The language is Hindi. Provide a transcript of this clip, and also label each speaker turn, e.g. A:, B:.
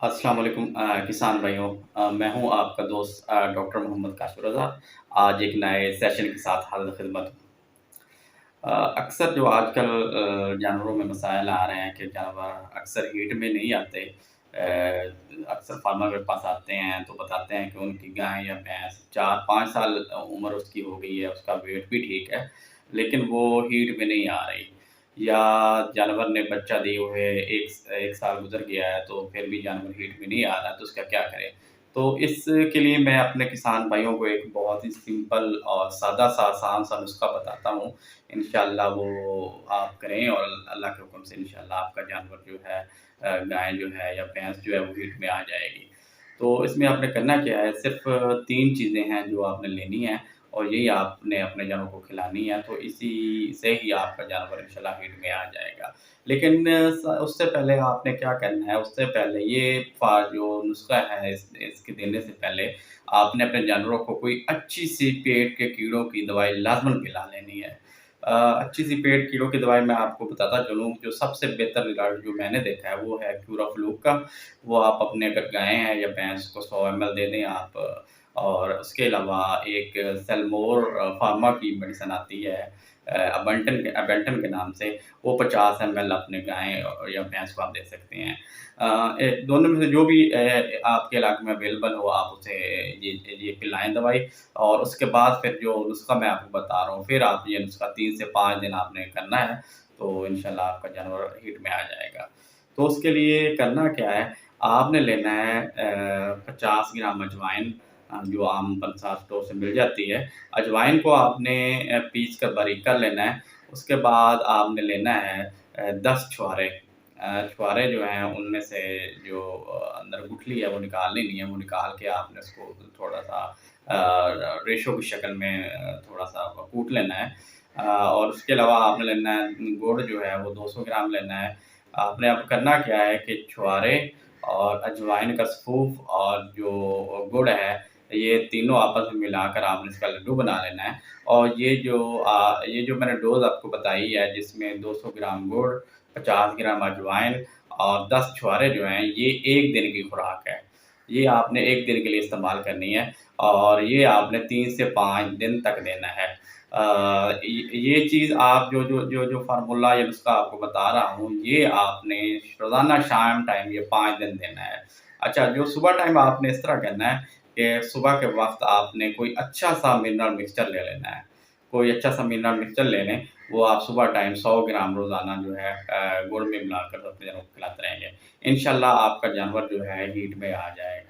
A: अस्सलाम वालेकुम किसान भाइयों। मैं हूँ आपका दोस्त डॉक्टर मोहम्मद काशिफ रज़ा। आज एक नए सेशन के साथ हाज़िर ख़िदमत हूँ। अक्सर जो आजकल जानवरों में मसाइल आ रहे हैं कि जानवर अक्सर हीट में नहीं आते। अक्सर फार्मर मेरे पास आते हैं तो बताते हैं कि उनकी गाय या भैंस 4-5 साल उम्र उसकी हो गई है, उसका वेट भी ठीक है, लेकिन वो हीट में नहीं आ रही। या जानवर ने बच्चा दिए हुए 1 साल गुज़र गया है तो फिर भी जानवर हीट में नहीं आ रहा है, तो उसका क्या करें? तो इसके लिए मैं अपने किसान भाइयों को एक बहुत ही सिंपल और सादा-सा आसान-सा नुस्ख़ा बताता हूँ। इंशाअल्लाह वो आप करें और अल्लाह के हुक्म से इंशाअल्लाह आपका जानवर जो है गाय जो है या भैंस जो है वो हीट में आ जाएगी। तो इसमें आपने करना क्या है, सिर्फ़ 3 चीज़ें हैं जो आपने लेनी है और यही आपने अपने जानवर को खिलानी है, तो इसी से ही आपका जानवर इंशाअल्लाह हीट में आ जाएगा। लेकिन स उससे पहले आपने क्या करना है, उससे पहले ये जो नुस्ख़ा है इसके देने से पहले आपने अपने जानवरों को कोई अच्छी-सी पेट के कीड़ों की दवाई लाज़मन पिला लेनी है। अच्छी-सी पेट कीड़ों की दवाई मैं आपको बताता चलूँ, जो सबसे बेहतर रिज़ल्ट जो मैंने देखा है वो है क्यूराफ्लूक का। वो आप अपने अगर गाय है या भैंस को 100 एमएल दे दें आप। और उसके अलावा एक सेलमोर फार्मा की मेडिसिन आती है अबैंटन के नाम से, वो 50 एमएल अपने गाय या भैंस को आप दे सकते हैं। दोनों में से जो भी आपके इलाके में अवेलेबल हो आप उसे ये पिलाएँ दवाई। और उसके बाद फिर जो नुस्ख़ा मैं आपको बता रहा हूँ, फिर आप ये नुस्ख़ा 3 से 5 दिन आपने करना है, तो इंशाअल्लाह आपका जानवर हीट में आ जाएगा। तो उसके लिए करना क्या है, आपने लेना है 50 ग्राम अजवाइन, जो आम पंसार स्टोर से मिल जाती है। अजवाइन को आपने पीस कर बारीक कर लेना है। उसके बाद आपने लेना है 10 छुहारे। छुहारे जो हैं उनमें से जो अंदर गुठली है वो निकाल लेनी है, वो निकाल के आपने उसको थोड़ा-सा रेशो की शक्ल में थोड़ा-सा कूट लेना है। और उसके अलावा आपने लेना है गुड़ जो है वो 200 ग्राम लेना है। आपने अब करना क्या है कि छुहारे और अजवाइन का सफ़ूफ और जो गुड़ है, ये तीनों आपस में मिलाकर आपने इसका लड्डू बना लेना है। और ये जो मैंने डोज़ आपको बताई है जिसमें 200 ग्राम गुड़, 50 ग्राम अजवाइन और 10 छुहारे जो हैं, ये 1 दिन की खुराक है। ये आपने 1 दिन के लिए इस्तेमाल करनी है और ये आपने 3 से 5 दिन तक देना है। ये चीज़ आप जो फ़ॉर्मूला या नुस्ख़ा आपको बता रहा हूँ, ये आपने रोज़ाना शाम टाइम ये 5 दिन देना है। अच्छा, जो सुबह टाइम आपने इस तरह करना है कि सुबह के वक़्त आपने कोई अच्छा-सा मिनरल मिक्सचर ले लेना है। कोई अच्छा-सा मिनरल मिक्सचर ले लें, वो आप सुबह टाइम 100 ग्राम रोज़ाना जो है गुड़ में मिलाकर अपने जानवर को खिलाते रहेंगे। इंशाअल्लाह आपका जानवर जो है हीट में आ जाएगा।